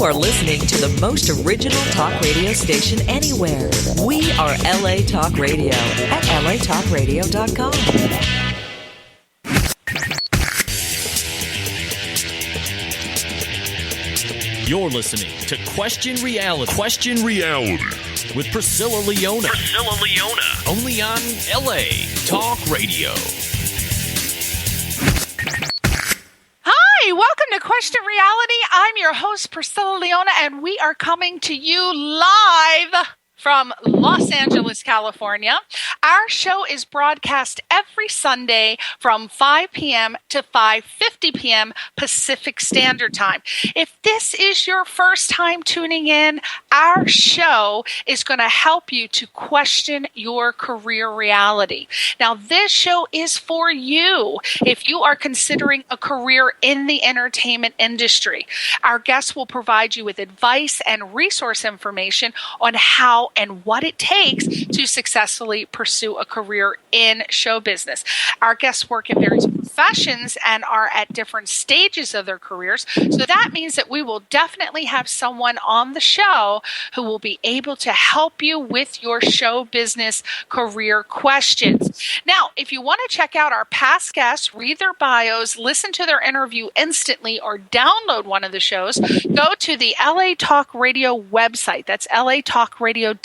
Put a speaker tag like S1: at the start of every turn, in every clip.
S1: are listening to the most original talk radio station anywhere. We are LA Talk Radio at latalkradio.com.
S2: You're listening to Question Reality. Question Reality with Priscilla Leona. Priscilla Leona. Only on LA Talk Radio.
S3: Hi, welcome to Question Reality. I'm your host, Priscilla Leona, and we are coming to you live from Los Angeles, California. Our show is broadcast every Sunday from 5 p.m. to 5:50 p.m. Pacific Standard Time. If this is your first time tuning in, our show is going to help you to question your career reality. Now, this show is for you if you are considering a career in the entertainment industry. Our guests will provide you with advice and resource information on how and what it takes to successfully pursue a career in show business. Our guests work in various professions and are at different stages of their careers. So that means that we will definitely have someone on the show who will be able to help you with your show business career questions. Now, if you want to check out our past guests, read their bios, listen to their interview instantly, or download one of the shows, go to the LA Talk Radio website. That's latalkradio.com.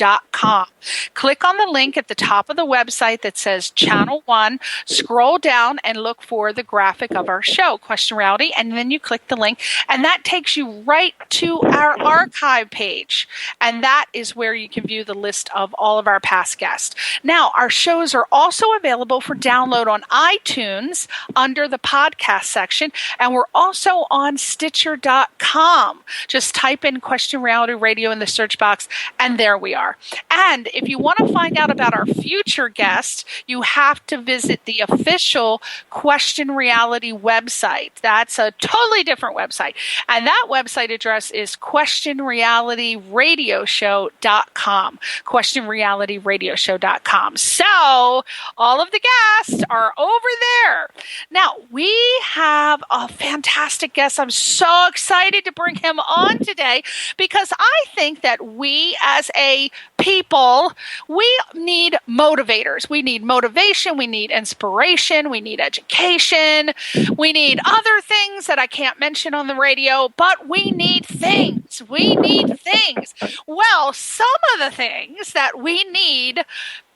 S3: Click on the link at the top of the website that says Channel 1. Scroll down and look for the graphic of our show, Question Reality, and then you click the link, and that takes you right to our archive page. And that is where you can view the list of all of our past guests. Now, our shows are also available for download on iTunes under the podcast section, and we're also on Stitcher.com. Just type in Question Reality Radio in the search box, and there we are. And if you want to find out about our future guests, you have to visit the official Question Reality website. That's a totally different website. And that website address is questionrealityradioshow.com. questionrealityradioshow.com. So all of the guests are over there. Now, we have a fantastic guest. I'm so excited to bring him on today because I think that we as a people, we need motivators. We need motivation. We need inspiration. We need education. We need other things that I can't mention on the radio, but we need things. We need things. Well, some of the things that we need,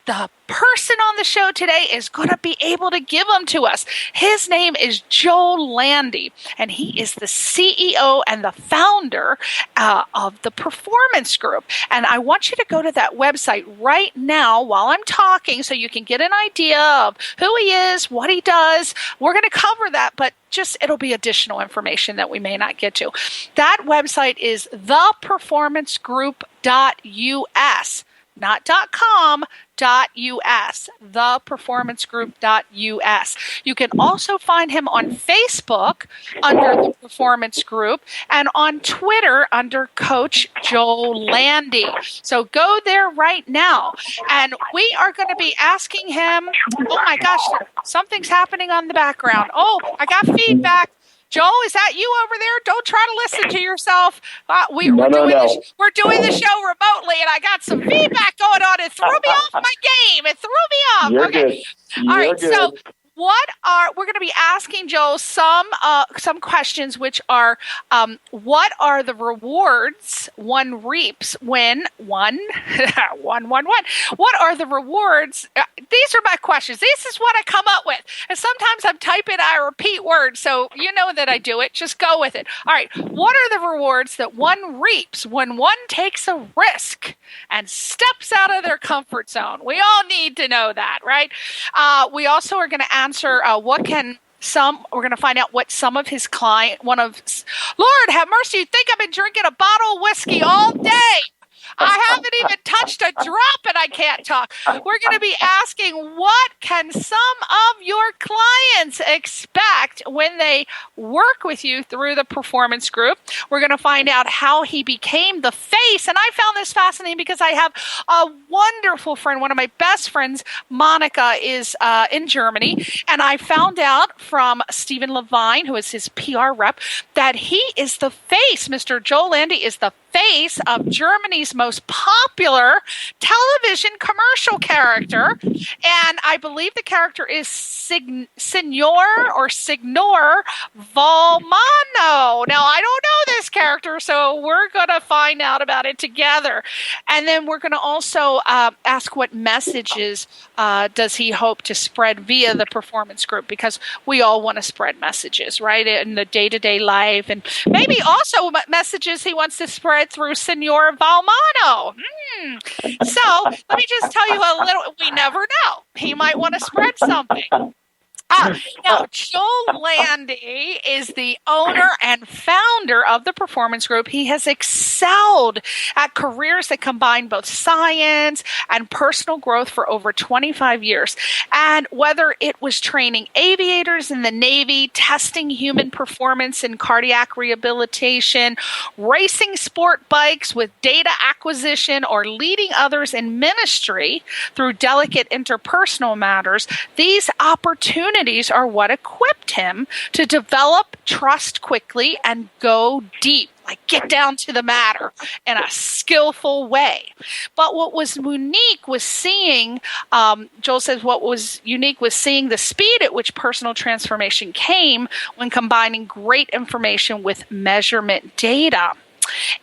S3: the person on the show today is going to be able to give them to us. His name is Joel Landi, and he is the CEO and the founder of the Performance Group. And I want you to go to that website right now while I'm talking so you can get an idea of who he is, what he does. We're going to cover that, but it'll be additional information that we may not get to. That website is theperformancegroup.us. Not .com, .us, theperformancegroup.us. You can also find him on Facebook under the Performance Group and on Twitter under Coach Joel Landi. So go there right now. And we are going to be asking him, oh my gosh, something's happening on the background. Oh, I got feedback. Joel, is that you over there? Don't try to listen to yourself. We're doing the show remotely, and I got some feedback going on. It threw me off my game. It threw me off.
S4: You're
S3: okay.
S4: Good.
S3: All right.
S4: Good.
S3: So we're going to be asking Joel some questions, which are what are the rewards one reaps when one. What are the rewards? These are my questions. This is what I come up with. And sometimes I'm typing, I repeat words, so you know that I do it. Just go with it. All right. What are the rewards that one reaps when one takes a risk and steps out of their comfort zone? We all need to know that, right? We also are going to answer we're going to find out what some of his Lord have mercy, you think I've been drinking a bottle of whiskey all day. I haven't even touched a drop and I can't talk. We're going to be asking, what can some of your clients expect when they work with you through the performance group? We're going to find out how he became the face. And I found this fascinating because I have a wonderful friend, one of my best friends, Monica, is in Germany. And I found out from Stephen Levine, who is his PR rep, that he is the face. Mr. Joel Landi is the face of Germany's most popular television commercial character. And I believe the character is Signor Valmano. Now, I don't know this character, so we're going to find out about it together. And then we're going to also ask what messages does he hope to spread via the performance group, because we all want to spread messages, right, in the day-to-day life, and maybe also messages he wants to spread through Signor Valmano. So let me just tell you a little. We never know. He might want to spread something. Now, Joel Landi is the owner and founder of the Performance Group. He has excelled at careers that combine both science and personal growth for over 25 years. And whether it was training aviators in the Navy, testing human performance in cardiac rehabilitation, racing sport bikes with data acquisition, or leading others in ministry through delicate interpersonal matters, these opportunities are what equipped him to develop trust quickly and go deep, like get down to the matter in a skillful way. But what was unique was seeing, Joel says, what was unique was seeing the speed at which personal transformation came when combining great information with measurement data.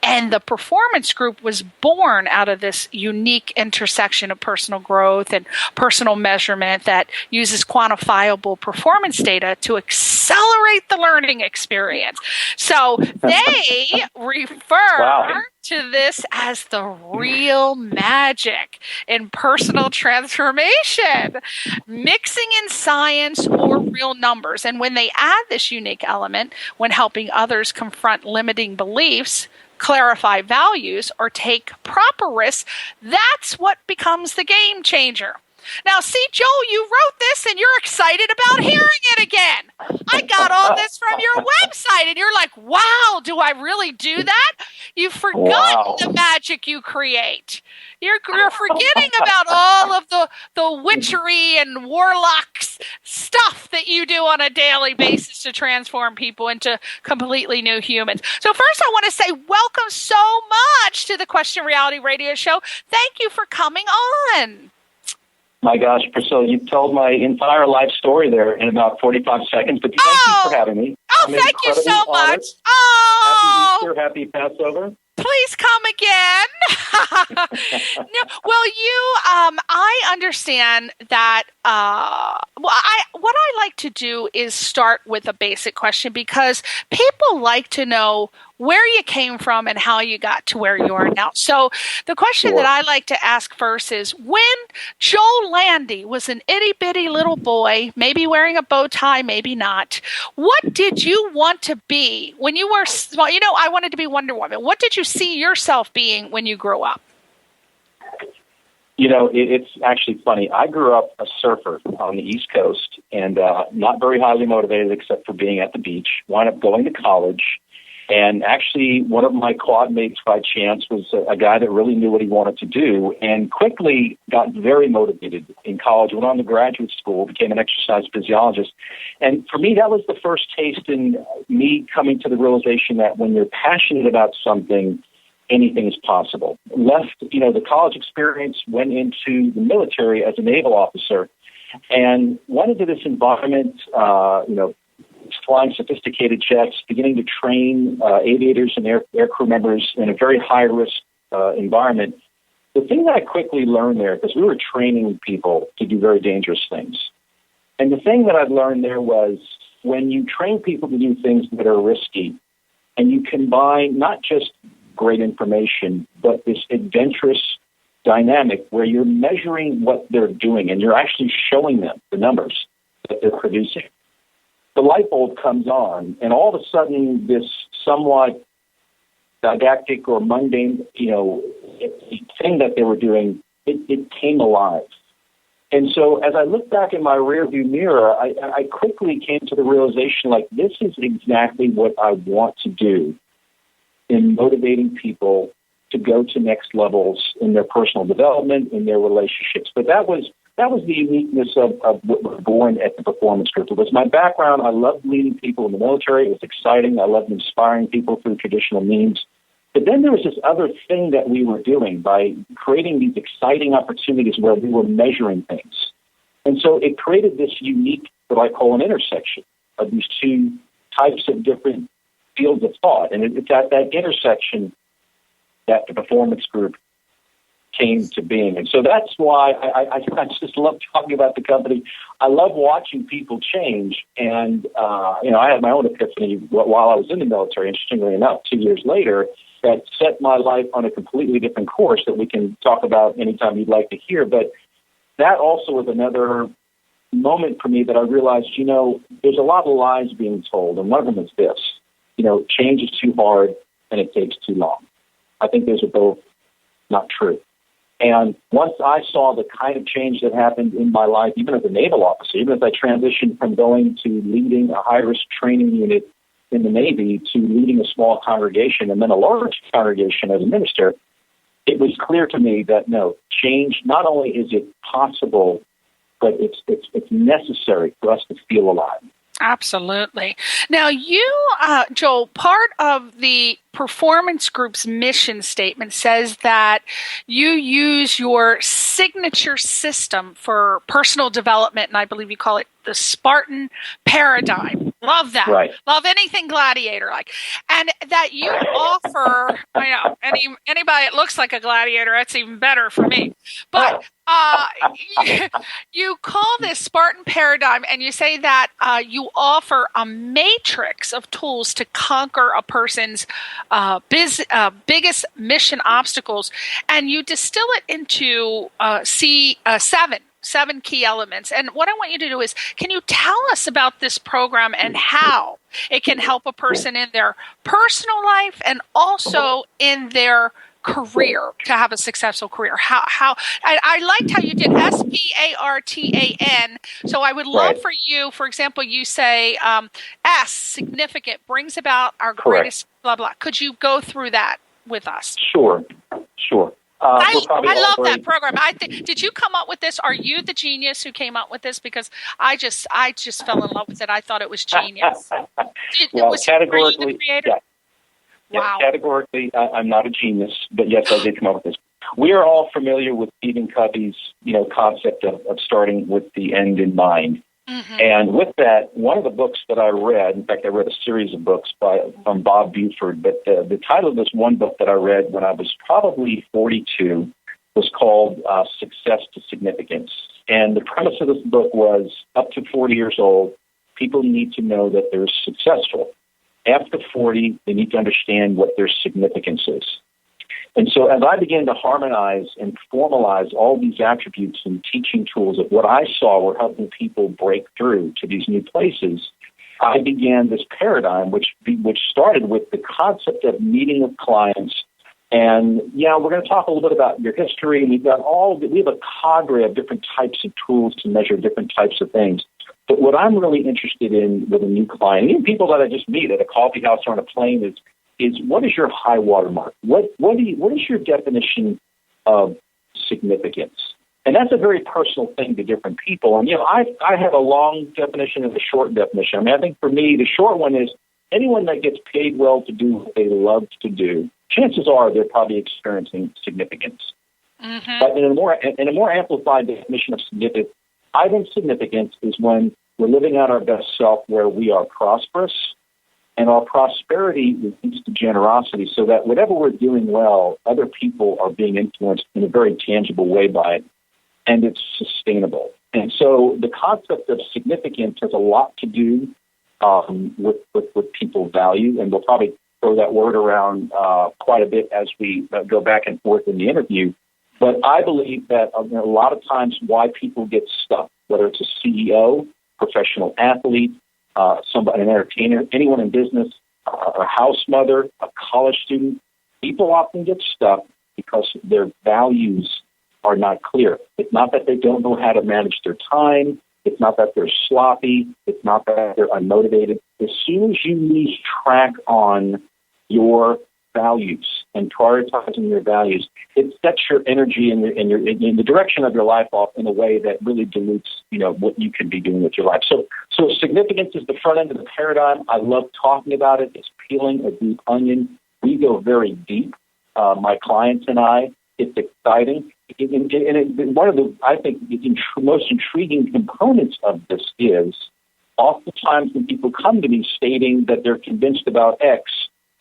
S3: And the performance group was born out of this unique intersection of personal growth and personal measurement that uses quantifiable performance data to accelerate the learning experience. So they refer to this as the real magic in personal transformation, mixing in science or real numbers. And when they add this unique element, when helping others confront limiting beliefs, clarify values, or take proper risks, that's what becomes the game changer. Now, see, Joel, you wrote this and you're excited about hearing it again. I got all this from your website and you're like, wow, do I really do that? You've forgotten the magic you create. You're forgetting about all of the witchery and warlocks stuff that you do on a daily basis to transform people into completely new humans. So first I want to say welcome so much to the Question Reality Radio Show. Thank you for coming on.
S4: My gosh, Priscilla, you told my entire life story there in about 45 seconds, but thank you for having me.
S3: Oh, thank you so much. Oh,
S4: happy Easter, happy Passover.
S3: Please come again. No, well, I understand that. What I like to do is start with a basic question, because people like to know where you came from and how you got to where you are now. So the question that I like to ask first is, when Joel Landi was an itty-bitty little boy, maybe wearing a bow tie, maybe not, what did you want to be when you were small? You know, I wanted to be Wonder Woman. What did you see yourself being when you grew up?
S4: You know, it's actually funny. I grew up a surfer on the East Coast and not very highly motivated except for being at the beach. Wound up going to college. And actually, one of my quad mates by chance was a guy that really knew what he wanted to do and quickly got very motivated in college, went on to graduate school, became an exercise physiologist. And for me, that was the first taste in me coming to the realization that when you're passionate about something, anything is possible. Left, the college experience, went into the military as a naval officer, and went into this environment, flying sophisticated jets, beginning to train aviators and air crew members in a very high-risk environment. The thing that I quickly learned there, because we were training people to do very dangerous things, and the thing that I've learned there was when you train people to do things that are risky, and you combine not just great information, but this adventurous dynamic where you're measuring what they're doing and you're actually showing them the numbers that they're producing, the light bulb comes on, and all of a sudden this somewhat didactic or mundane, thing that they were doing, it came alive. And so as I look back in my rearview mirror, I quickly came to the realization, like, this is exactly what I want to do in motivating people to go to next levels in their personal development, in their relationships. But that was the uniqueness of what was born at the Performance Group. It was my background. I loved leading people in the military. It was exciting. I loved inspiring people through traditional means. But then there was this other thing that we were doing by creating these exciting opportunities where we were measuring things. And so it created this unique, what I call an intersection of these two types of different fields of thought. And it's at that intersection that the Performance Group came to being. And so that's why I just love talking about the company. I love watching people change. And, I had my own epiphany while I was in the military, interestingly enough, 2 years later, that set my life on a completely different course that we can talk about anytime you'd like to hear. But that also was another moment for me that I realized, there's a lot of lies being told. And one of them is this, change is too hard and it takes too long. I think those are both not true. And once I saw the kind of change that happened in my life, even as a naval officer, even as I transitioned from going to leading a high-risk training unit in the Navy to leading a small congregation and then a large congregation as a minister, it was clear to me that, no, change, not only is it possible, but it's necessary for us to feel alive.
S3: Absolutely. Now, you, Joel, part of the Performance Group's mission statement says that you use your signature system for personal development, and I believe you call it the Spartan paradigm. Love that.
S4: Right.
S3: Love anything gladiator-like. And that you offer, I know, anybody that looks like a gladiator, that's even better for me. But you call this Spartan paradigm, and you say that you offer a matrix of tools to conquer a person's biggest mission obstacles, and you distill it into seven key elements. And what I want you to do is, can you tell us about this program and how it can help a person in their personal life and also in their career to have a successful career? How I liked how you did SPARTAN. So I would love for you, for example, you say S, significant, brings about our greatest blah blah. Could you go through that with us?
S4: Sure.
S3: I love that program. Did you come up with this? Are you the genius who came up with this? Because I just fell in love with it. I thought it was genius.
S4: Categorically,
S3: were you the creator?
S4: Yeah.
S3: Wow.
S4: Categorically, I'm not a genius, but yes, I did come up with this. We are all familiar with Stephen Covey's, concept of starting with the end in mind. Mm-hmm. And with that, one of the books that I read, in fact, I read a series of books from Bob Buford, but the title of this one book that I read when I was probably 42 was called Success to Significance. And the premise of this book was, up to 40 years old, people need to know that they're successful. After 40, they need to understand what their significance is. And so as I began to harmonize and formalize all these attributes and teaching tools of what I saw were helping people break through to these new places, I began this paradigm, which started with the concept of meeting with clients. And, we're going to talk a little bit about your history, and we have a cadre of different types of tools to measure different types of things. But what I'm really interested in with a new client, even people that I just meet at a coffee house or on a plane, is what is your high water mark? What is your definition of significance? And that's a very personal thing to different people. And, I have a long definition and a short definition. I think for me, the short one is anyone that gets paid well to do what they love to do, chances are they're probably experiencing significance. Mm-hmm. But in a more amplified definition of significance, I think significance is when we're living out our best self where we are prosperous, and our prosperity leads to generosity, so that whatever we're doing well, other people are being influenced in a very tangible way by it, and it's sustainable. And so the concept of significance has a lot to do with what people value, and we'll probably throw that word around quite a bit as we go back and forth in the interview. But I believe that a lot of times why people get stuck, whether it's a CEO, professional athlete, somebody, an entertainer, anyone in business, a house mother, a college student, People often get stuck because their values are not clear. It's not that they don't know how to manage their time. It's not that they're sloppy. It's not that they're unmotivated. As soon as you lose track on your values and prioritizing your values, it sets your energy in the direction of your life off in a way that really dilutes, what you can be doing with your life. So significance is the front end of the paradigm. I love talking about it. It's peeling a deep onion. We go very deep, my clients and I. It's exciting. And one of the, I think, the most intriguing components of this is oftentimes when people come to me stating that they're convinced about X,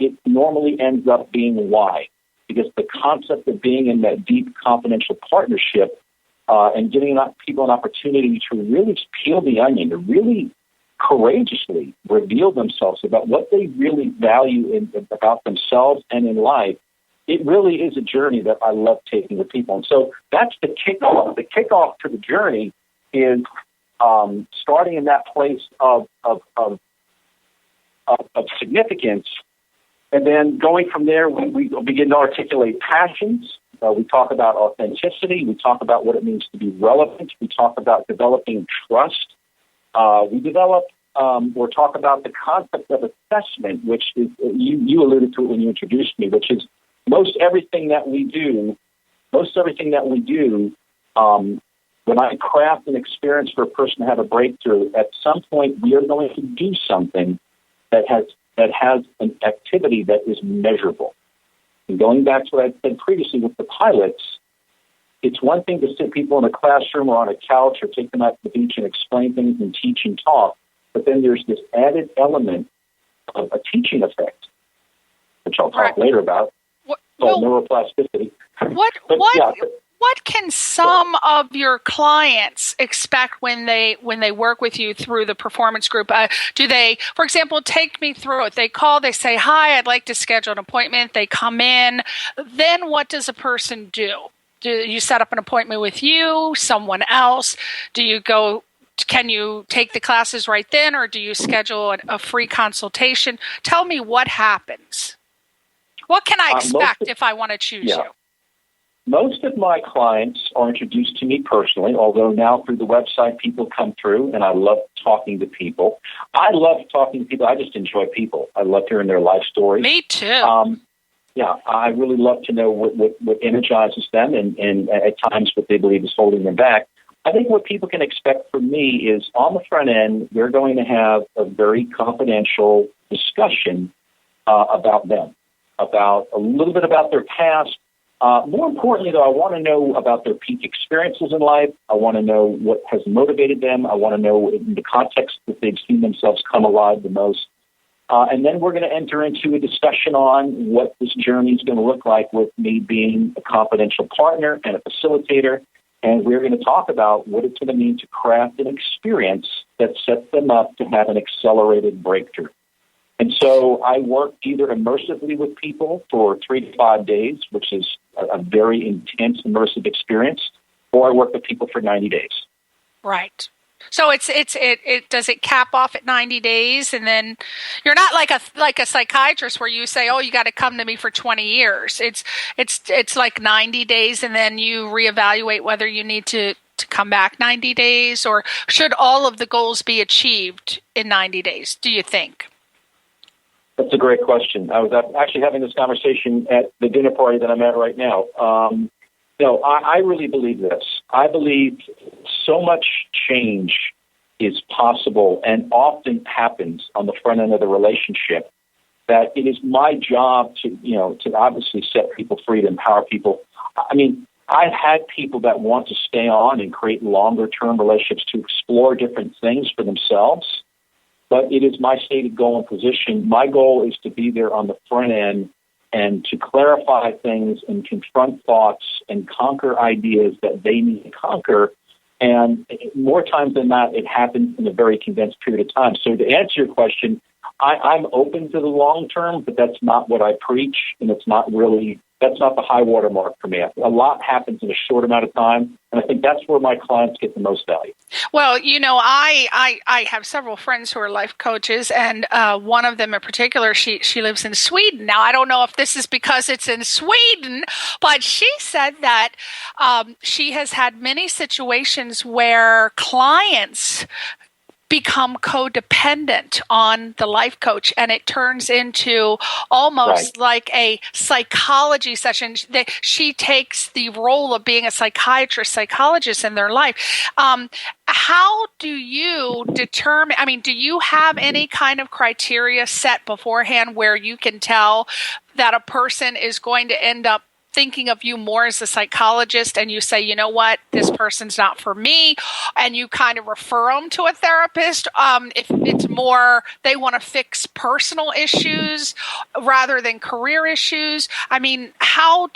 S4: it normally ends up being Y, because the concept of being in that deep confidential partnership and giving people an opportunity to really peel the onion, to really courageously reveal themselves about what they really value about themselves and in life, it really is a journey that I love taking with people. And so that's the kickoff. The kickoff to the journey is starting in that place of significance. And then going from there, we begin to articulate passions. We talk about authenticity. We talk about what it means to be relevant. We talk about developing trust. We develop or talk about the concept of assessment, which is, you alluded to it when you introduced me, which is most everything that we do, when I craft an experience for a person to have a breakthrough, at some point we are going to do something that has an activity that is measurable. And going back to what I said previously with the pilots, it's one thing to sit people in a classroom or on a couch or take them out to the beach and explain things and teach and talk, but then there's this added element of a teaching effect, which I'll talk later about, called neuroplasticity.
S3: What can some of your clients expect when they work with you through the performance group? Do they, for example, take me through it? They call, they say, "Hi, I'd like to schedule an appointment." They come in. Then what does a person do? Do you set up an appointment with you, someone else? Can you take the classes right then, or do you schedule a free consultation? Tell me what happens. What can I expect if I want to choose you?
S4: Most of my clients are introduced to me personally, although now through the website people come through, and I love talking to people. I just enjoy people. I love hearing their life stories.
S3: Me too.
S4: I really love to know what energizes them and at times what they believe is holding them back. I think what people can expect from me is on the front end, we're going to have a very confidential discussion about them, about a little bit about their past. More importantly, though, I want to know about their peak experiences in life. I want to know what has motivated them. I want to know in the context that they've seen themselves come alive the most. And then we're going to enter into a discussion on what this journey is going to look like with me being a confidential partner and a facilitator. And we're going to talk about what it's going to mean to craft an experience that sets them up to have an accelerated breakthrough. And so I work either immersively with people for 3 to 5 days, which is a very intense immersive experience, or I work with people for 90 days. Right.
S3: So it does it cap off at 90 days, and then you're not like a psychiatrist where you say, "Oh, you got to come to me for 20 years." It's like 90 days, and then you reevaluate whether you need to come back 90 days, or should all of the goals be achieved in 90 days? Do you think?
S4: That's a great question. I was actually having this conversation at the dinner party that I'm at right now. I really believe this. I believe so much change is possible and often happens on the front end of the relationship that it is my job to obviously set people free, to empower people. I mean, I've had people that want to stay on and create longer-term relationships to explore different things for themselves. But it is my stated goal and position. My goal is to be there on the front end and to clarify things and confront thoughts and conquer ideas that they need to conquer. And more times than not, it happens in a very condensed period of time. So to answer your question, I'm open to the long term, but that's not what I preach, and it's not really that's not the high water mark for me. A lot happens in a short amount of time, and I think that's where my clients get the most value.
S3: Well, I have several friends who are life coaches, and one of them in particular, she lives in Sweden. Now, I don't know if this is because it's in Sweden, but she said that she has had many situations where clients become codependent on the life coach, and it turns into almost like a psychology session. She takes the role of being a psychologist in their life. How do you determine, do you have any kind of criteria set beforehand where you can tell that a person is going to end up thinking of you more as a psychologist, and you say, you know what, this person's not for me, and you kind of refer them to a therapist if it's more they want to fix personal issues rather than career issues?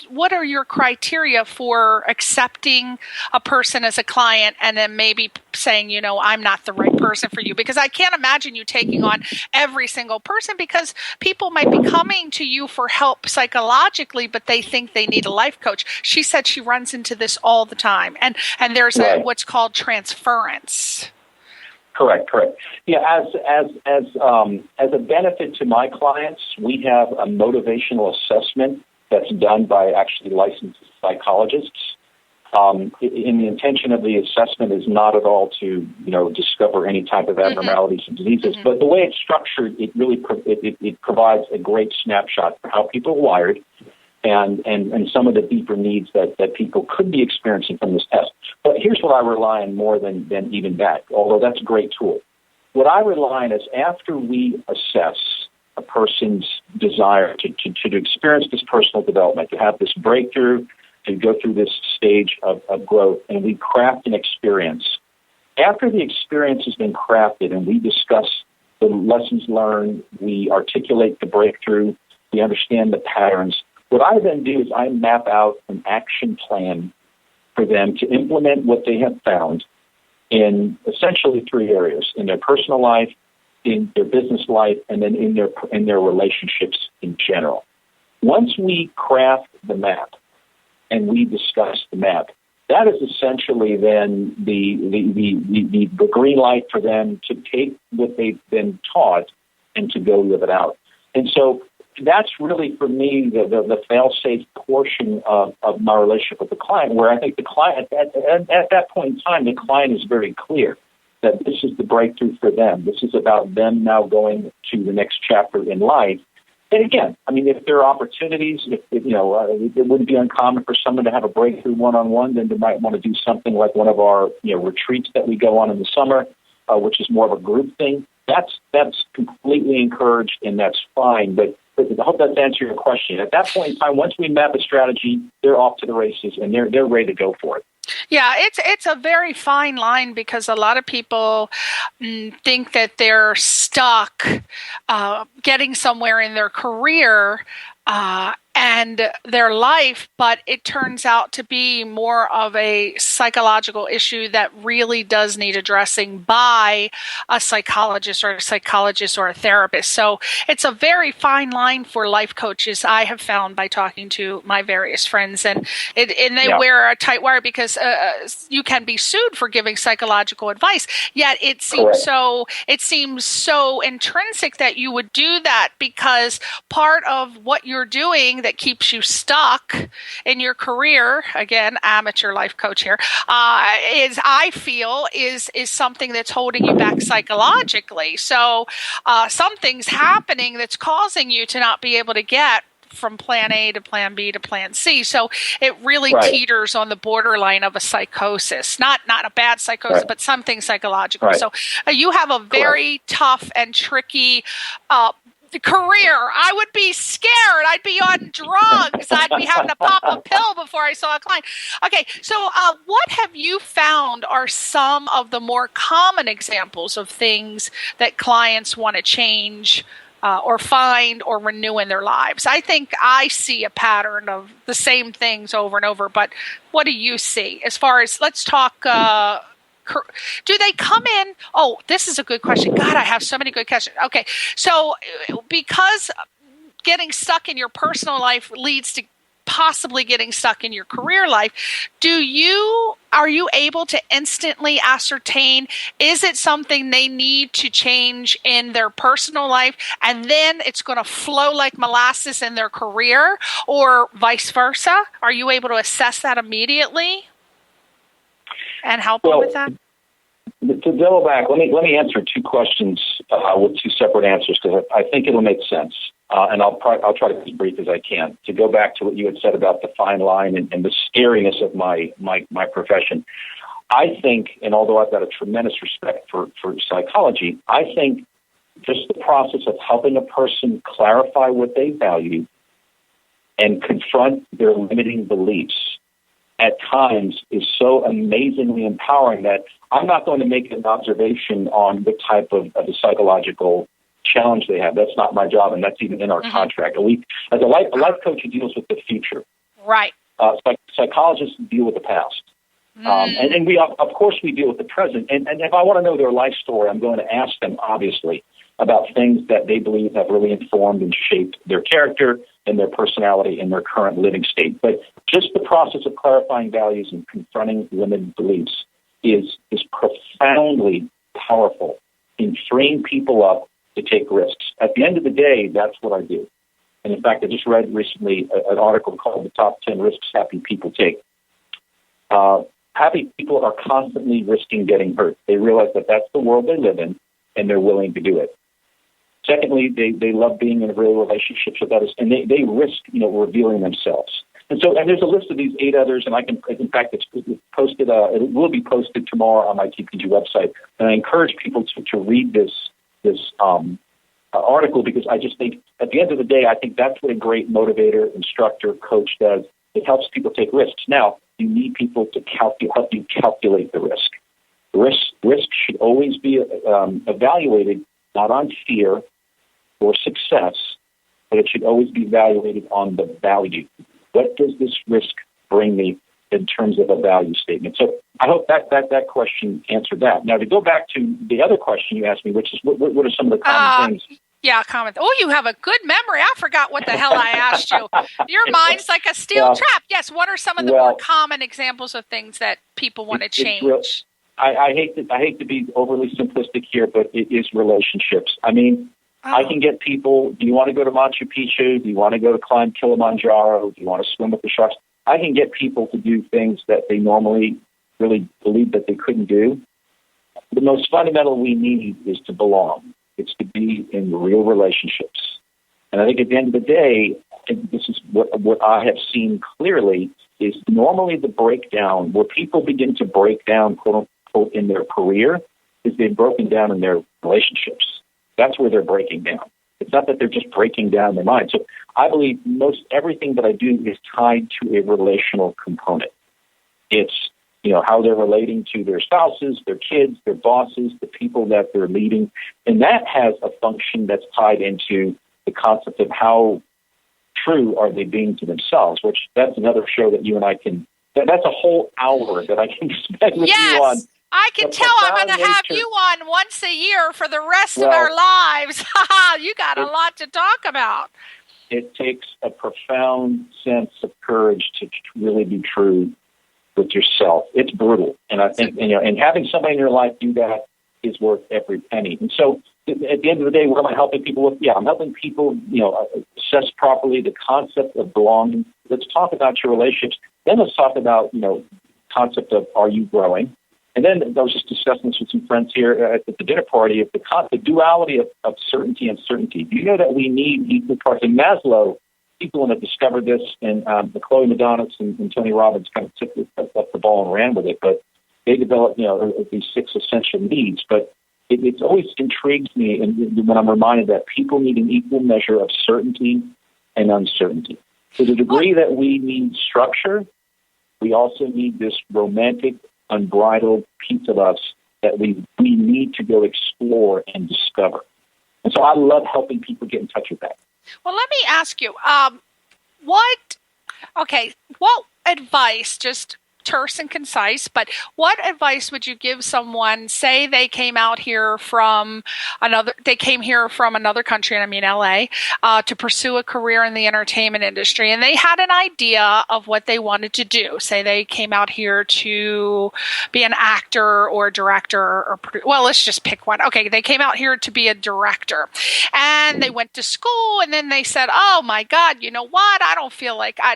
S3: What are your criteria for accepting a person as a client and then maybe saying, I'm not the right person for you? Because I can't imagine you taking on every single person, because people might be coming to you for help psychologically, but they think they need a life coach. She said she runs into this all the time, and there's what's called transference.
S4: Correct. Yeah, as a benefit to my clients, we have a motivational assessment that's done by actually licensed psychologists. And the intention of the assessment is not at all to, discover any type of abnormalities and diseases, but the way it's structured, it really it provides a great snapshot for how people are wired and some of the deeper needs that people could be experiencing from this test. But here's what I rely on more than even that, although that's a great tool. What I rely on is after we assess a person's desire to experience this personal development, to have this breakthrough, to go through this stage of growth, and we craft an experience. After the experience has been crafted and we discuss the lessons learned, we articulate the breakthrough, we understand the patterns, what I then do is I map out an action plan for them to implement what they have found in essentially three areas: in their personal life, in their business life, and then in their relationships in general. Once we craft the map and we discuss the map, that is essentially then the green light for them to take what they've been taught and to go live it out. And so that's really, for me, the fail-safe portion of my relationship with the client, where I think the client, at that point in time, the client is very clear that this is the breakthrough for them. This is about them now going to the next chapter in life. And again, if there are opportunities, it wouldn't be uncommon for someone to have a breakthrough one-on-one, then they might want to do something like one of our retreats that we go on in the summer, which is more of a group thing. That's completely encouraged, and that's fine. But I hope that's answered your question. At that point in time, once we map a strategy, they're off to the races, and they're ready to go for it.
S3: Yeah, it's a very fine line, because a lot of people think that they're stuck getting somewhere in their career and their life, but it turns out to be more of a psychological issue that really does need addressing by a psychologist or a therapist. So it's a very fine line for life coaches, I have found by talking to my various friends, and they wear a tight wire, because you can be sued for giving psychological advice. Yet it seems so intrinsic that you would do that, because part of what you're doing that keeps you stuck in your career, again, amateur life coach here, is something that's holding you back psychologically. So something's happening that's causing you to not be able to get from plan A to plan B to plan C. So it really teeters on the borderline of a psychosis, not a bad psychosis, but something psychological. Right. So you have a very tough and tricky career. I would be scared. I'd be on drugs. I'd be having to pop a pill before I saw a client. Okay, so what have you found are some of the more common examples of things that clients want to change or find or renew in their lives? I think I see a pattern of the same things over and over, but what do you see? As far as, let's talk, do they come in? Oh, this is a good question. God, I have so many good questions. Okay, so because getting stuck in your personal life leads to possibly getting stuck in your career life, are you able to instantly ascertain, is it something they need to change in their personal life and then it's going to flow like molasses in their career, or vice versa? Are you able to assess that immediately and help them with that?
S4: To double back, let me answer two questions with two separate answers, because I think it'll make sense. And I'll try to be as brief as I can. To go back to what you had said about the fine line and the scariness of my profession, I think, and although I've got a tremendous respect for psychology, I think just the process of helping a person clarify what they value and confront their limiting beliefs at times is so amazingly empowering that I'm not going to make an observation on what type of a psychological challenge they have. That's not my job, and that's even in our contract. As a life coach, who deals with the future.
S3: Right.
S4: Psychologists deal with the past. And we, of course, we deal with the present. And if I want to know their life story, I'm going to ask them, obviously, about things that they believe have really informed and shaped their character and their personality and their current living state. But just the process of clarifying values and confronting limited beliefs is profoundly powerful in freeing people up to take risks. At the end of the day, that's what I do. And in fact, I just read recently an article called The Top 10 Risks Happy People Take. Happy people are constantly risking getting hurt. They realize that that's the world they live in, and they're willing to do it. Secondly, they love being in real relationships with others, and they risk, revealing themselves. And there's a list of these 8 others, and in fact, it's posted. It will be posted tomorrow on my TPG website. And I encourage people to read this article, because I just think at the end of the day, I think that's what a great motivator, instructor, coach does. It helps people take risks. Now, you need people to help you calculate the risk. Risk should always be evaluated not on fear or success, but it should always be evaluated on the value. What does this risk bring me in terms of a value statement? So I hope that question answered that. Now, to go back to the other question you asked me, which is what are some of the common things?
S3: Yeah, comment. Oh, you have a good memory. I forgot what the hell I asked you. Your mind's like a steel trap. Yes, what are some of the more common examples of things that people want to change?
S4: I hate to be overly simplistic here, but it is relationships. I mean, I can get people, do you want to go to Machu Picchu? Do you want to go to climb Kilimanjaro? Do you want to swim with the sharks? I can get people to do things that they normally really believe that they couldn't do. The most fundamental we need is to belong. It's to be in real relationships. And I think at the end of the day, and this is what I have seen clearly, is normally the breakdown, where people begin to break down, quote unquote, in their career, is they've broken down in their relationships. That's where they're breaking down. It's not that they're just breaking down their mind. So I believe most everything that I do is tied to a relational component. It's, how they're relating to their spouses, their kids, their bosses, the people that they're leading. And that has a function that's tied into the concept of how true are they being to themselves, which that's another show that you and I can, that's a whole hour that I can spend with you on.
S3: I can tell I'm going to have you on once a year for the rest of our lives. You got a lot to talk about.
S4: It takes a profound sense of courage to really be true with yourself. It's brutal. And I think, and having somebody in your life do that is worth every penny. And so at the end of the day, what am I helping people with? Yeah, I'm helping people, assess properly the concept of belonging. Let's talk about your relationships. Then let's talk about, concept of, are you growing? And then I was just discussing this with some friends here at the dinner party of the duality of certainty and certainty. Do you know that we need equal parts? And Maslow, people have discovered this, and the Chloe Maddonas and Tony Robbins kind of took up the ball and ran with it. But they developed, these 6 essential needs. But it always intrigues me, and when I'm reminded that people need an equal measure of certainty and uncertainty. To the degree that we need structure, we also need this romantic, unbridled piece of us that we need to go explore and discover. And so I love helping people get in touch with that.
S3: Well, let me ask you, what advice, just terse and concise, but what advice would you give someone, say they came here from another country, and I mean LA, to pursue a career in the entertainment industry, and they had an idea of what they wanted to do. Say they came out here to be an actor or a director or well, let's just pick one. Okay, they came out here to be a director, and they went to school, and then they said, oh my God, you know what? I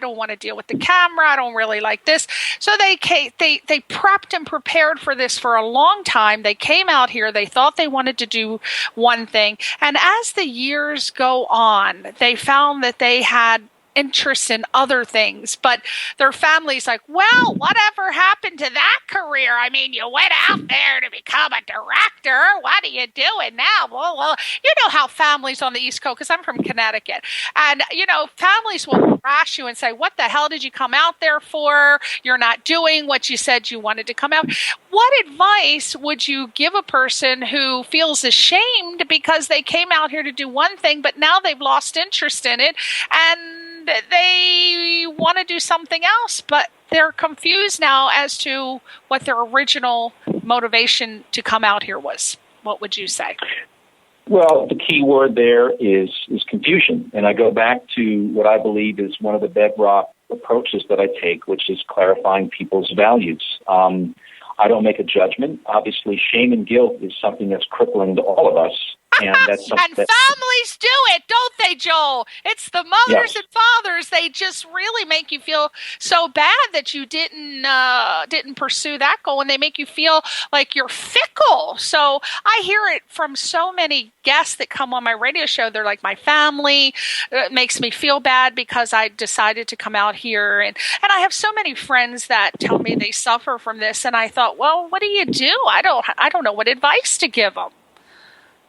S3: don't want to deal with the camera. I don't really like this. So they prepped and prepared for this for a long time. They came out here. They thought they wanted to do one thing. And as the years go on, they found that they had interest in other things, but their family's like, well, whatever happened to that career? I mean, you went out there to become a director. What are you doing now? Well, you know how families on the East Coast, because I'm from Connecticut, and, you know, families will thrash you and say, what the hell did you come out there for? You're not doing what you said you wanted to come out. What advice would you give a person who feels ashamed because they came out here to do one thing, but now they've lost interest in it, and they want to do something else, but they're confused now as to what their original motivation to come out here was? What would you say?
S4: Well, the key word there is confusion. And I go back to what I believe is one of the bedrock approaches that I take, which is clarifying people's values. I don't make a judgment. Obviously, shame and guilt is something that's crippling to all of us. And that's something
S3: and families do it, don't they, Joel? It's the mothers and fathers. They just really make you feel so bad that you didn't pursue that goal, and they make you feel like you're fickle. So I hear it from so many guests that come on my radio show. They're like, my family makes me feel bad because I decided to come out here. And I have so many friends that tell me they suffer from this. And I thought, well, what do you do? I don't know what advice to give them.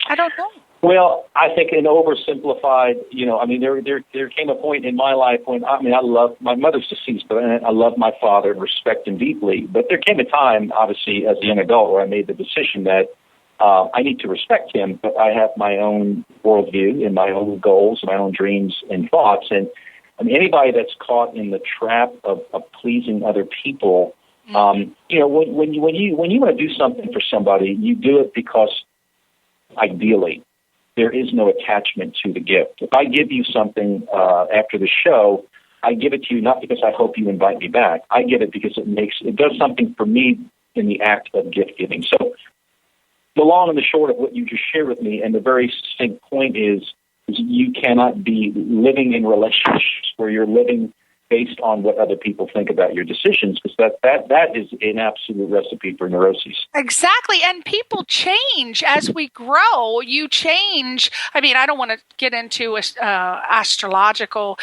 S3: I don't know.
S4: Well, I think an oversimplified, I mean, there came a point in my life when, I love, my mother's deceased, but I love my father and respect him deeply. But there came a time, obviously, as a young adult, where I made the decision that I need to respect him, but I have my own worldview and my own goals, my own dreams and thoughts. And I mean, anybody that's caught in the trap of pleasing other people, when you want to do something for somebody, you do it because ideally there is no attachment to the gift. If I give you something after the show, I give it to you not because I hope you invite me back. I give it because it does something for me in the act of gift giving. So the long and the short of what you just shared with me, and the very succinct point is you cannot be living in relationships where you're living based on what other people think about your decisions, because that is an absolute recipe for neuroses.
S3: Exactly. And people change as we grow. You change. I mean, I don't want to get into astrological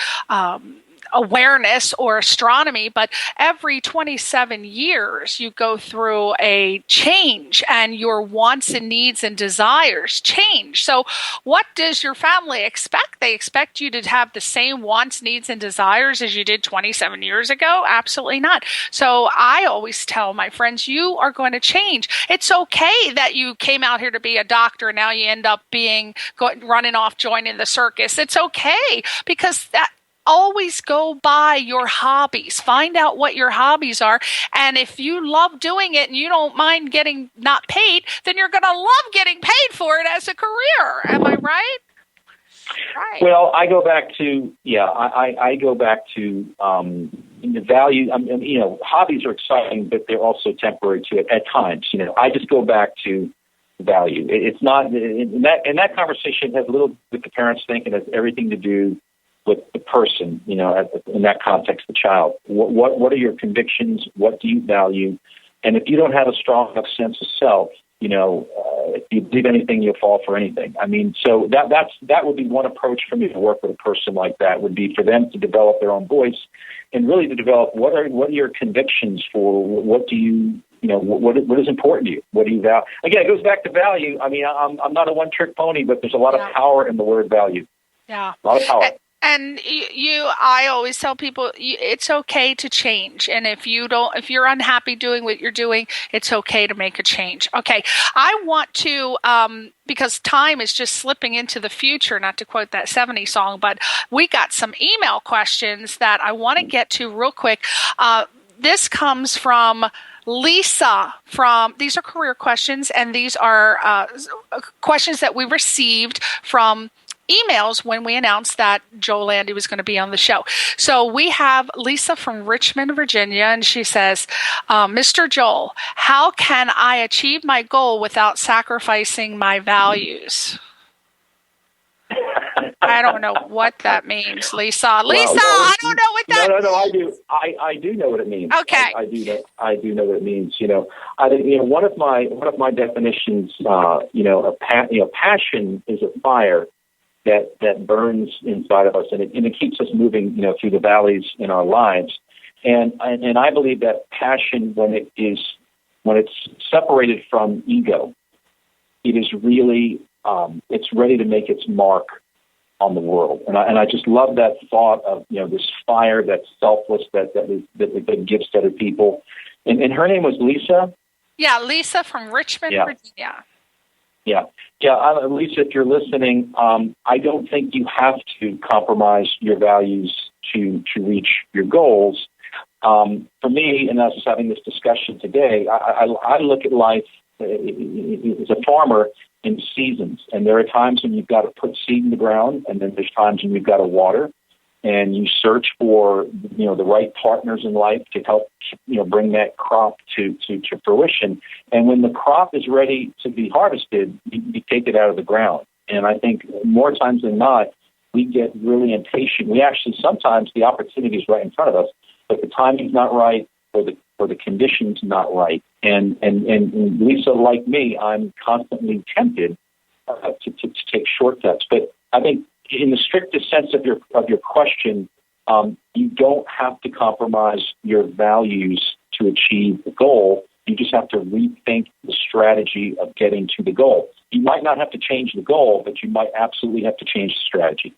S3: awareness or astronomy, but every 27 years you go through a change and your wants and needs and desires change. So what does your family expect? They expect you to have the same wants, needs, and desires as you did 27 years ago? Absolutely not. So I always tell my friends, you are going to change. It's okay that you came out here to be a doctor and now you end up running off joining the circus. It's okay, because always go by your hobbies. Find out what your hobbies are. And if you love doing it and you don't mind getting not paid, then you're going to love getting paid for it as a career. Am I right? Right.
S4: Well, I go back to, I go back to the value. Hobbies are exciting, but they're also temporary too at times. I just go back to value. It's not, and that conversation has little with the parents think, and has everything to do with the person, in that context, the child. What are your convictions? What do you value? And if you don't have a strong enough sense of self, if you believe anything, you'll fall for anything. I mean, so that would be one approach for me to work with a person like that, would be for them to develop their own voice and really to develop what are your convictions for, what do you, what is important to you? What do you value? Again, it goes back to value. I mean, I'm not a one-trick pony, but there's a lot of power in the word value.
S3: Yeah.
S4: A lot of power.
S3: And I always tell people it's okay to change. And if you're unhappy doing what you're doing, it's okay to make a change. Okay. I want to, because time is just slipping into the future, not to quote that 70s song, but we got some email questions that I want to get to real quick. this comes from Lisa these are career questions, and these are questions that we received from emails when we announced that Joel Landi was going to be on the show. So we have Lisa from Richmond, Virginia, and she says, Mr. Joel, how can I achieve my goal without sacrificing my values? I don't know what that means, Lisa. Lisa, I don't know what that means.
S4: No, I do. I do know what it means.
S3: Okay.
S4: I do know what it means. I think one of my definitions, passion is a fire that burns inside of us, and it keeps us moving, through the valleys in our lives. And I believe that passion, when it's separated from ego, it is really it's ready to make its mark on the world. And I just love that thought of this fire that's selfless that gives to other people. And her name was Lisa.
S3: Yeah, Lisa from Richmond, Virginia.
S4: Yeah. Lisa, if you're listening, I don't think you have to compromise your values to reach your goals. For me, and I was just having this discussion today, I look at life as a farmer in seasons. And there are times when you've got to put seed in the ground, and then there's times when you've got to water. And you search for, the right partners in life to help, bring that crop to fruition. And when the crop is ready to be harvested, you take it out of the ground. And I think more times than not, we get really impatient. We actually, sometimes the opportunity is right in front of us, but the timing's not right, or the conditions not right. And Lisa, like me, I'm constantly tempted to take shortcuts. But I think, in the strictest sense of your question, you don't have to compromise your values to achieve the goal. You just have to rethink the strategy of getting to the goal. You might not have to change the goal, but you might absolutely have to change the strategy.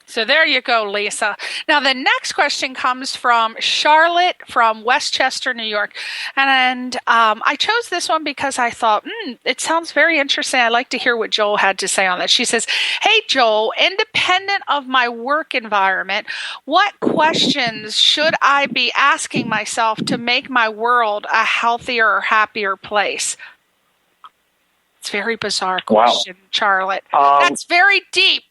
S3: So there you go, Lisa. Now, the next question comes from Charlotte from Westchester, New York. And I chose this one because I thought, it sounds very interesting. I'd like to hear what Joel had to say on this. She says, hey, Joel, independent of my work environment, what questions should I be asking myself to make my world a healthier or happier place? It's a very bizarre question, wow. Charlotte. That's very deep.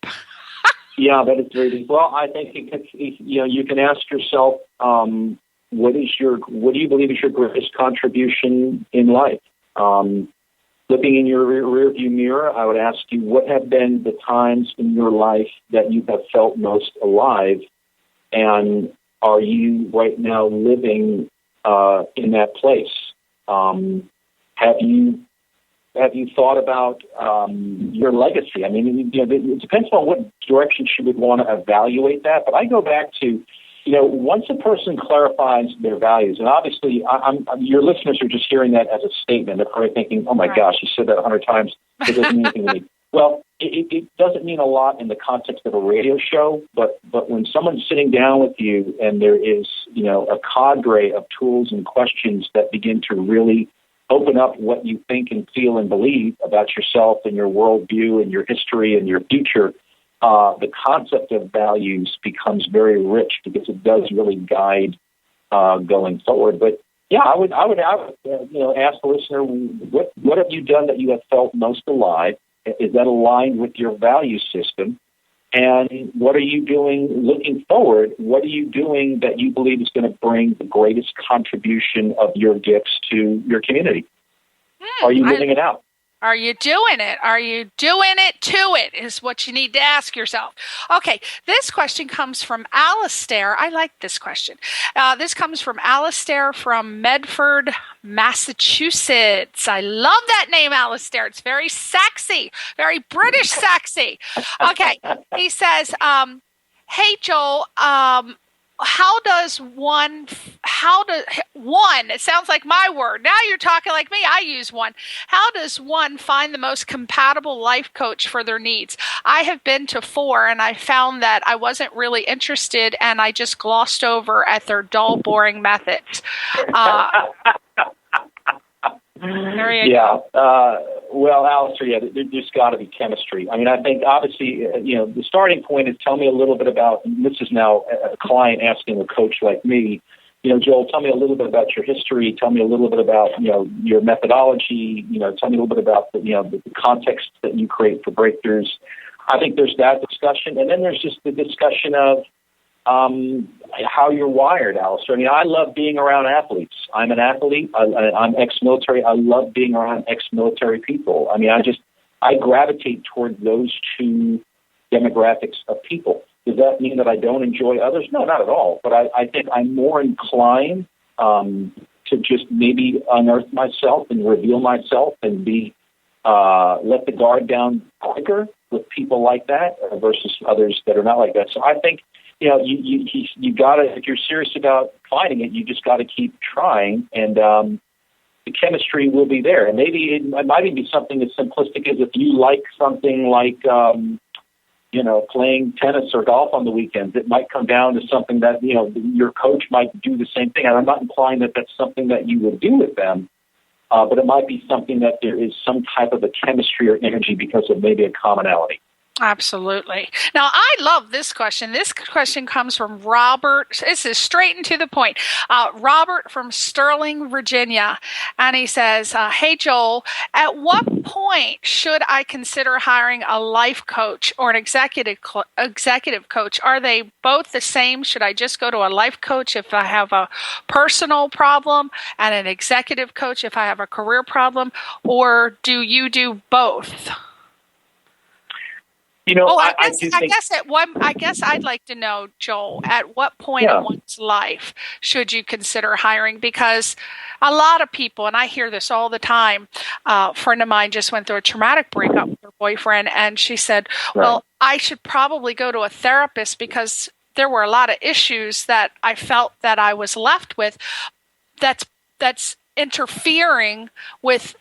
S4: Yeah, that is very deep. Well, I think you can ask yourself, what do you believe is your greatest contribution in life? Looking in your rearview mirror, I would ask you, what have been the times in your life that you have felt most alive, and are you right now living in that place? Have you thought about your legacy? I mean, it depends on what direction she would want to evaluate that. But I go back to, once a person clarifies their values, and obviously your listeners are just hearing that as a statement. They're probably thinking, oh, my gosh, you said that 100 times. It doesn't mean anything to me. Well, it doesn't mean a lot in the context of a radio show, but when someone's sitting down with you and there is, a cadre of tools and questions that begin to really open up what you think and feel and believe about yourself and your worldview and your history and your future, the concept of values becomes very rich because it does really guide going forward. But yeah, I would ask the listener, what have you done that you have felt most alive? Is that aligned with your value system? And what are you doing looking forward? What are you doing that you believe is going to bring the greatest contribution of your gifts to your community? Are you living it out?
S3: Are you doing it? Are you doing it to it is what you need to ask yourself. Okay, this question comes from Alistair. I like this question. This comes from Alistair from Medford, Massachusetts. I love that name, Alistair. It's very sexy, very British sexy. Okay, he says, hey, Joel, it sounds like my word. Now you're talking like me. I use one. How does one find the most compatible life coach for their needs? I have been to 4, and I found that I wasn't really interested, and I just glossed over at their dull, boring methods. There you go.
S4: Well, Alistair, there's got to be chemistry. I mean, I think obviously, the starting point is tell me a little bit about, this is now a client asking a coach like me, Joel, tell me a little bit about your history. Tell me a little bit about, your methodology. Tell me a little bit about the context that you create for breakthroughs. I think there's that discussion. And then there's just the discussion of how you're wired, Alistair. I mean, I love being around athletes. I'm an athlete. I'm ex-military. I love being around ex-military people. I mean, I gravitate toward those two demographics of people. Does that mean that I don't enjoy others? No, not at all. But I think I'm more inclined to just maybe unearth myself and reveal myself and let the guard down quicker with people like that versus others that are not like that. So I think, you got to, if you're serious about finding it, you just got to keep trying, and the chemistry will be there. And maybe it might even be something as simplistic as if you like something like, playing tennis or golf on the weekends. It might come down to something that, your coach might do the same thing. And I'm not implying that that's something that you would do with them, but it might be something that there is some type of a chemistry or energy because of maybe a commonality.
S3: Absolutely. Now, I love this question. This question comes from Robert. This is straight and to the point. Robert from Sterling, Virginia. And he says, hey, Joel, at what point should I consider hiring a life coach or an executive coach? Are they both the same? Should I just go to a life coach if I have a personal problem and an executive coach if I have a career problem? Or do you do both?
S4: I
S3: guess I'd like to know, Joel, at what point in one's life should you consider hiring? Because a lot of people, and I hear this all the time, a friend of mine just went through a traumatic breakup with her boyfriend, and she said, well, I should probably go to a therapist because there were a lot of issues that I felt that I was left with that's interfering with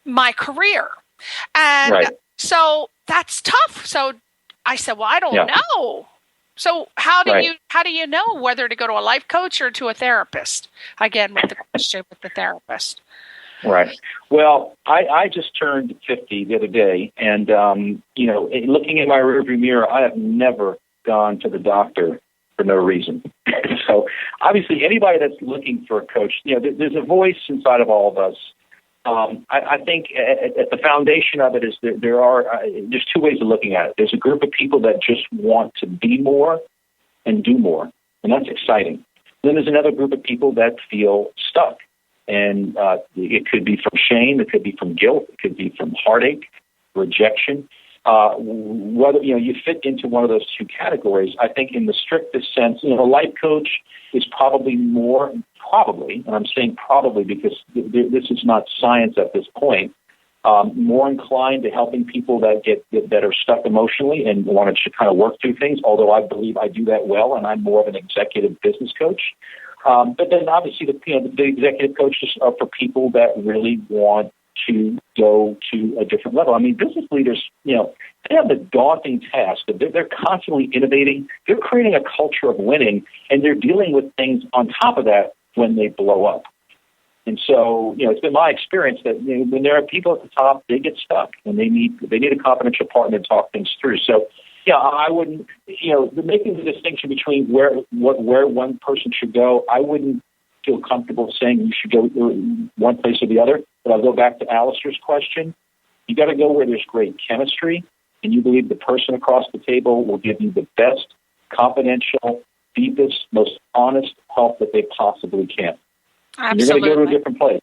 S3: my career. And so that's tough. So I said, well, I don't know. So how do you know whether to go to a life coach or to a therapist? Again, with the question with the therapist.
S4: Right. Well, I just turned 50 the other day, and looking in my rearview mirror, I have never gone to the doctor for no reason. So obviously, anybody that's looking for a coach, there's a voice inside of all of us. I think at the foundation of it is that there's two ways of looking at it. There's a group of people that just want to be more and do more, and that's exciting. Then there's another group of people that feel stuck, and it could be from shame, it could be from guilt, it could be from heartache, rejection. Whether you fit into one of those two categories, I think in the strictest sense, a life coach is probably, and I'm saying probably because this is not science at this point, more inclined to helping people that are stuck emotionally and want to kind of work through things, although I believe I do that well, and I'm more of an executive business coach. But then obviously the executive coaches are for people that really want to go to a different level. I mean, business leaders, they have the daunting task that they're constantly innovating. They're creating a culture of winning, and they're dealing with things on top of that when they blow up. And so, it's been my experience that when there are people at the top, they get stuck, and they need a confidential partner to talk things through. So, I wouldn't, making the distinction between where one person should go, I wouldn't feel comfortable saying you should go one place or the other. But I'll go back to Alistair's question. You got to go where there's great chemistry, and you believe the person across the table will give you the best, confidential, deepest, most honest help that they possibly can.
S3: Absolutely.
S4: And you're going to go to a different place.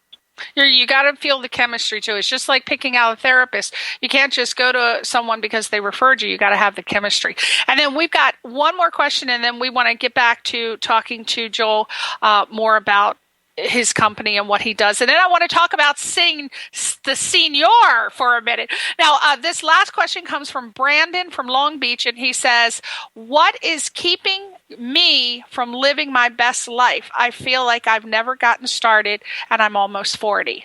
S3: You got to feel the chemistry too. It's just like picking out a therapist. You can't just go to someone because they referred you. You got to have the chemistry. And then we've got one more question, and then we want to get back to talking to Joel more about his company and what he does. And then I want to talk about the senior for a minute. Now, this last question comes from Brandon from Long Beach, and he says, what is keeping me from living my best life? I feel like I've never gotten started, and I'm almost 40.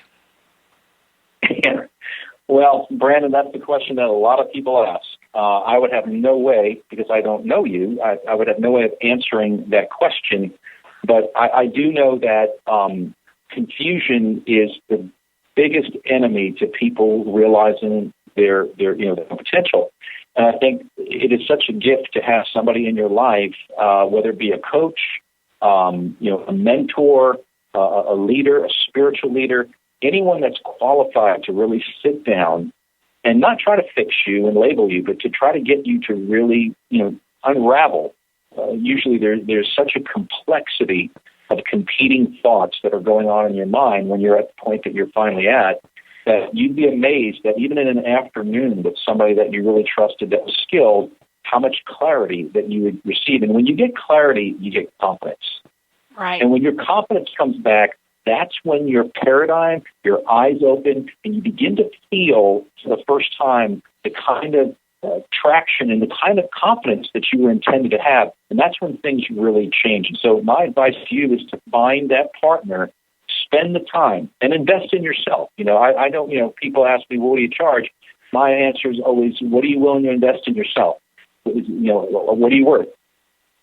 S4: Well, Brandon, that's the question that a lot of people ask. I would have no way, because I don't know you, I would have no way of answering that question. But I do know that confusion is the biggest enemy to people realizing their potential. And I think it is such a gift to have somebody in your life, whether it be a coach, a mentor, a leader, a spiritual leader, anyone that's qualified to really sit down and not try to fix you and label you, but to try to get you to really, unravel. Usually there's such a complexity of competing thoughts that are going on in your mind when you're at the point that you're finally at, that you'd be amazed that even in an afternoon with somebody that you really trusted that was skilled, how much clarity that you would receive. And when you get clarity, you get confidence.
S3: Right.
S4: And when your confidence comes back, that's when your paradigm, your eyes open, and you begin to feel for the first time the kind of traction and the kind of confidence that you were intended to have. And that's when things really change. And so my advice to you is to find that partner, spend the time, and invest in yourself. I don't, people ask me, well, what do you charge? My answer is always, what are you willing to invest in yourself? What are you worth?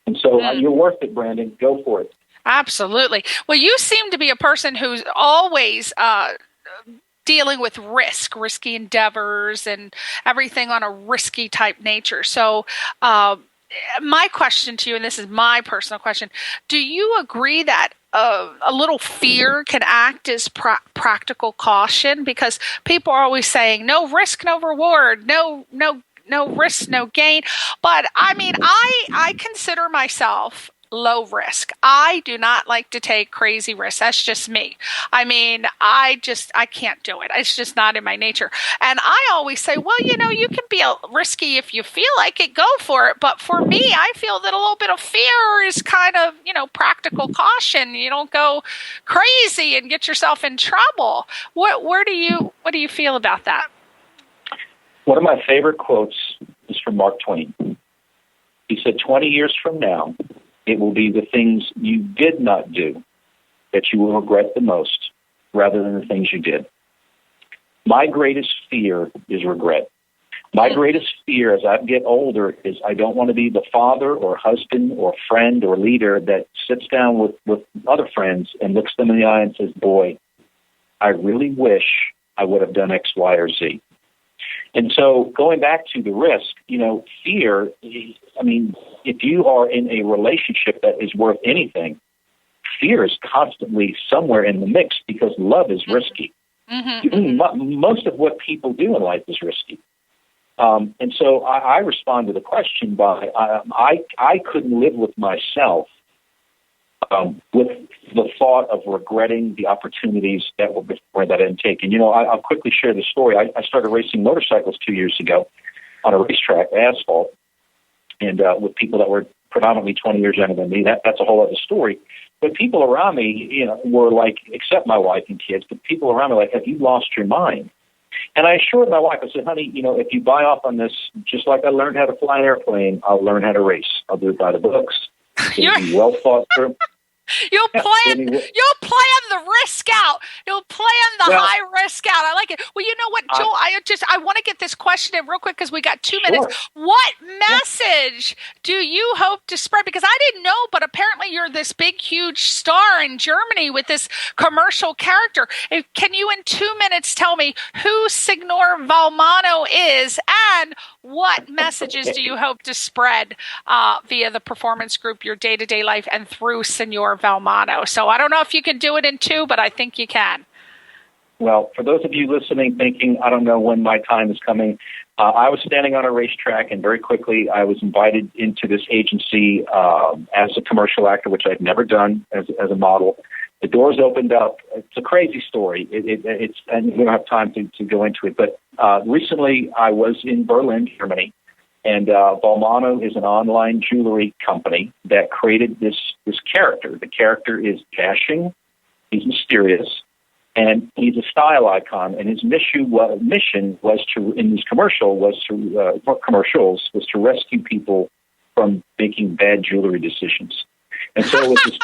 S4: And so you're worth it, Brandon. Go for it.
S3: Absolutely. Well, you seem to be a person who's always dealing with risky endeavors and everything on a risky type nature. So my question to you, and this is my personal question, do you agree that a little fear can act as practical caution? Because people are always saying, no risk, no reward, no risk, no gain. But I mean, I consider myself low risk. I do not like to take crazy risks. That's just me. I mean, I can't do it. It's just not in my nature. And I always say, well, you can be risky if you feel like it, go for it. But for me, I feel that a little bit of fear is kind of, practical caution. You don't go crazy and get yourself in trouble. What do you feel about that?
S4: One of my favorite quotes is from Mark Twain. He said, 20 years from now, it will be the things you did not do that you will regret the most rather than the things you did. My greatest fear is regret. My greatest fear as I get older is I don't want to be the father or husband or friend or leader that sits down with other friends and looks them in the eye and says, boy, I really wish I would have done X, Y, or Z. And so going back to the risk, fear, if you are in a relationship that is worth anything, fear is constantly somewhere in the mix because love is risky. Mm-hmm. Most of what people do in life is risky. And so I respond to the question by I couldn't live with myself with the thought of regretting the opportunities that were before that I didn't take. And, I'll quickly share the story. I started racing motorcycles 2 years ago on a racetrack, asphalt, and with people that were predominantly 20 years younger than me. That's a whole other story. But people around me, were like, except my wife and kids, but people around me were like, have you lost your mind? And I assured my wife, I said, honey, if you buy off on this, just like I learned how to fly an airplane, I'll learn how to race. I'll do it by the books. It'll be well thought through.
S3: You'll plan the risk out. You'll plan the high risk out. I like it. Well, you know what, Joel? I want to get this question in real quick because we got 2 minutes. What message do you hope to spread? Because I didn't know, but apparently you're this big, huge star in Germany with this commercial character. Can you, in 2 minutes, tell me who Signor Valmano is and what messages do you hope to spread via the performance group, your day-to-day life, and through Signor Valmano? So I don't know if you can do it in 2, but I think you can.
S4: Well, for those of you listening, thinking, I don't know when my time is coming, I was standing on a racetrack, and very quickly I was invited into this agency as a commercial actor, which I'd never done as a model. The doors opened up. It's a crazy story. It's and we don't have time to go into it. But recently I was in Berlin, Germany, and Valmano is an online jewelry company that created this character. The character is dashing. He's mysterious. And he's a style icon, and his mission was to, in this commercial, was to rescue people from making bad jewelry decisions. And so it was this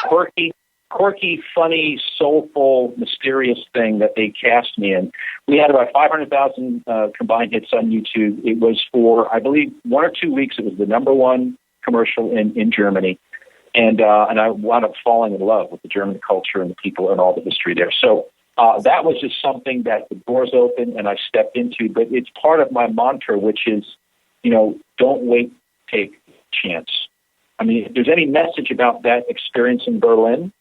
S4: quirky, funny, soulful, mysterious thing that they cast me in. We had about 500,000 combined hits on YouTube. It was for, I believe, 1 or 2 weeks. It was the #1 commercial in Germany. And I wound up falling in love with the German culture and the people and all the history there. So that was just something that the doors opened and I stepped into. But it's part of my mantra, which is, don't wait, take chance. I mean, if there's any message about that experience in Berlin,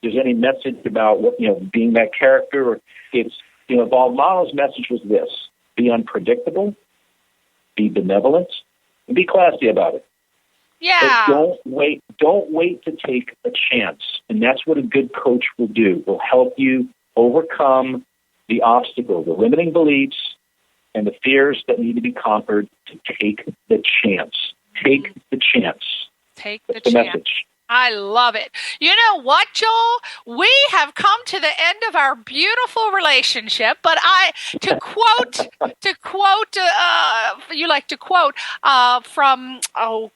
S4: if there's any message about what, being that character, or it's, Balmono's message was this: be unpredictable, be benevolent, and be classy about it.
S3: Yeah.
S4: But don't wait to take a chance. And that's what a good coach will do. Will help you overcome the obstacle, the limiting beliefs, and the fears that need to be conquered to take the chance. Take the chance.
S3: Take the
S4: That's
S3: chance.
S4: Message.
S3: I love it. You know what, Joel? We have come to the end of our beautiful relationship, but you like to quote from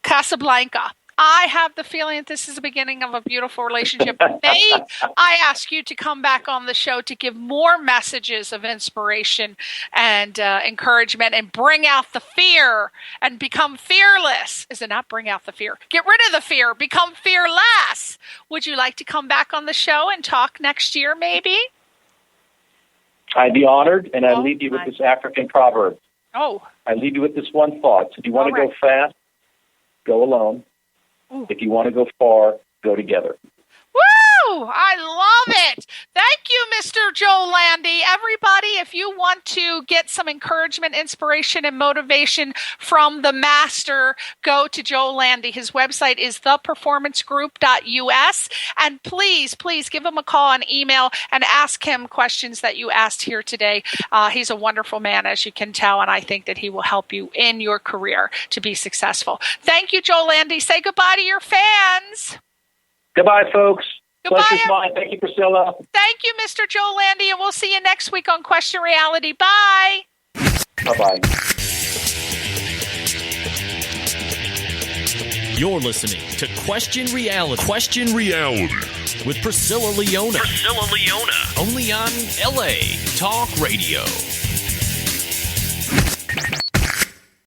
S3: Casablanca. I have the feeling that this is the beginning of a beautiful relationship. May I ask you to come back on the show to give more messages of inspiration and encouragement, and bring out the fear and become fearless. Is it not bring out the fear? Get rid of the fear. Become fearless. Would you like to come back on the show and talk next year, maybe?
S4: I'd be honored, and I leave you with this African proverb.
S3: Oh.
S4: I leave you with this one thought. If you want to go fast, go alone. Ooh. If you want to go far, go together.
S3: Woo! I love it. Thank you, Mr. Joe Landi. Everybody, if you want to get some encouragement, inspiration, and motivation from the master, go to Joe Landi. His website is theperformancegroup.us. And please give him a call and email and ask him questions that you asked here today. He's a wonderful man, as you can tell, and I think that he will help you in your career to be successful. Thank you, Joe Landi. Say goodbye to your fans.
S4: Goodbye, folks.
S3: Goodbye.
S4: Pleasure's mine. Thank you, Priscilla.
S3: Thank you, Mr. Joe Landi, and we'll see you next week on Question Reality. Bye.
S2: Bye-bye. You're listening to Question Reality. Question Reality with Priscilla Leona. Only on LA Talk Radio.